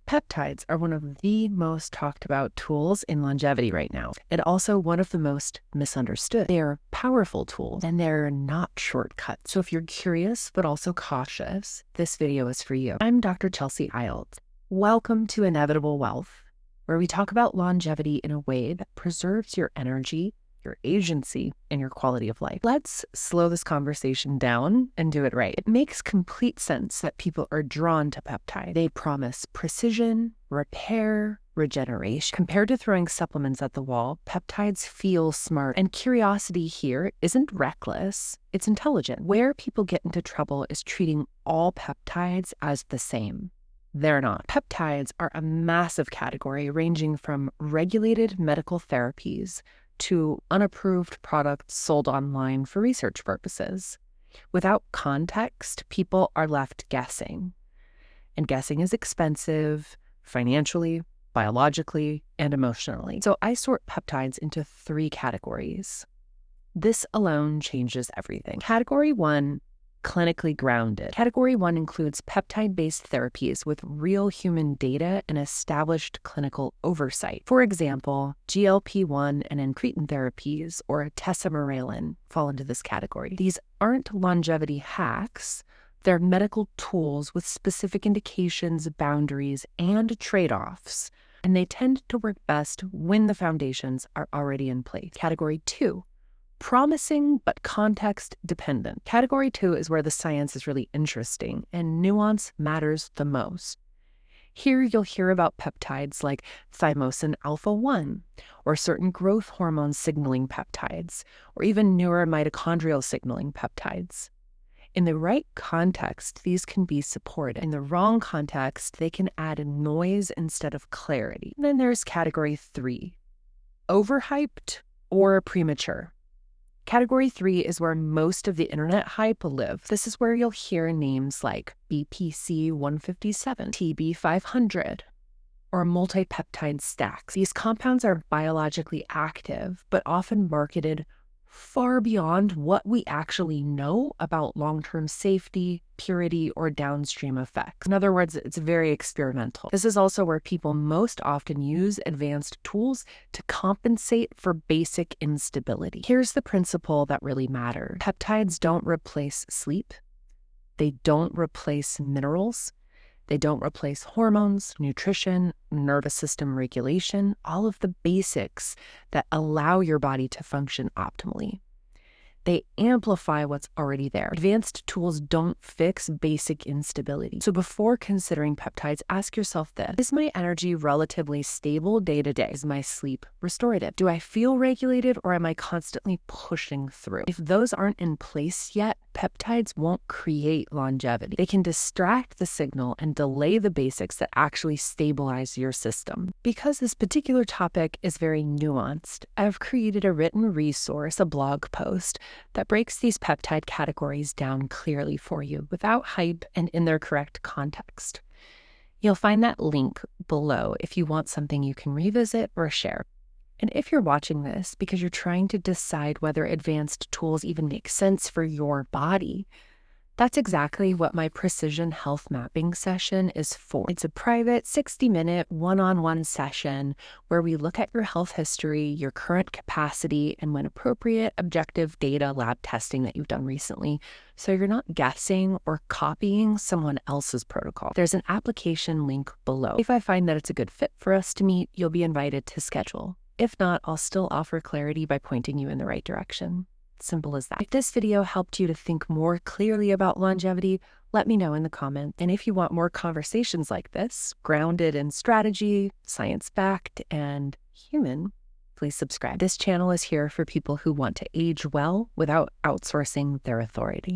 Peptides are one of the most talked about tools in longevity right now, and also one of the most misunderstood. They are powerful tools, and they're not shortcuts. So if you're curious but also cautious, this video is for you. I'm Dr. Chelsea Iles. Welcome to Inevitable Wealth, where we talk about longevity in a way that preserves your energy, your agency, and your quality of life. Let's slow this conversation down and do it right. It makes complete sense that people are drawn to peptides. They promise precision, repair, regeneration. Compared to throwing supplements at the wall, peptides feel smart. And curiosity here isn't reckless, it's intelligent. Where people get into trouble is treating all peptides as the same. They're not. Peptides are a massive category ranging from regulated medical therapies to unapproved products sold online for research purposes. Without context, people are left guessing. And guessing is expensive, financially, biologically, and emotionally. So I sort peptides into 3 categories. This alone changes everything. Category 1, clinically grounded. Category 1 includes peptide-based therapies with real human data and established clinical oversight. For example, GLP-1 and incretin therapies or tesamorelin fall into this category. These aren't longevity hacks. They're medical tools with specific indications, boundaries, and trade-offs, and they tend to work best when the foundations are already in place. Category 2, promising but context dependent. Category 2 is where the science is really interesting and nuance matters the most. Here you'll hear about peptides like thymosin alpha-1 or certain growth hormone signaling peptides or even newer mitochondrial signaling peptides. In the right context, these can be supported. In the wrong context, they can add noise instead of clarity. And then there's category 3, overhyped or premature. Category 3 is where most of the internet hype lives. This is where you'll hear names like BPC 157, TB 500, or multipeptide stacks. These compounds are biologically active, but often marketed far beyond what we actually know about long-term safety, purity, or downstream effects. In other words, it's very experimental. This is also where people most often use advanced tools to compensate for basic instability. Here's the principle that really matters. Peptides don't replace sleep. They don't replace minerals. They don't replace hormones, nutrition, nervous system regulation, all of the basics that allow your body to function optimally. They amplify what's already there. Advanced tools don't fix basic instability. So before considering peptides, ask yourself this: is my energy relatively stable day to day? Is my sleep restorative? Do I feel regulated or am I constantly pushing through? If those aren't in place yet, peptides won't create longevity. They can distract the signal and delay the basics that actually stabilize your system. Because this particular topic is very nuanced, I've created a written resource, a blog post, that breaks these peptide categories down clearly for you without hype and in their correct context. You'll find that link below if you want something you can revisit or share. And if you're watching this because you're trying to decide whether advanced tools even make sense for your body, that's exactly what my precision health mapping session is for. It's a private 60-minute one-on-one session where we look at your health history, your current capacity, and when appropriate, objective data lab testing that you've done recently, so you're not guessing or copying someone else's protocol. There's an application link below. If I find that it's a good fit for us to meet, you'll be invited to schedule. If not, I'll still offer clarity by pointing you in the right direction. Simple as that. If this video helped you to think more clearly about longevity, let me know in the comments. And if you want more conversations like this, grounded in strategy, science-backed, and human, please subscribe. This channel is here for people who want to age well without outsourcing their authority.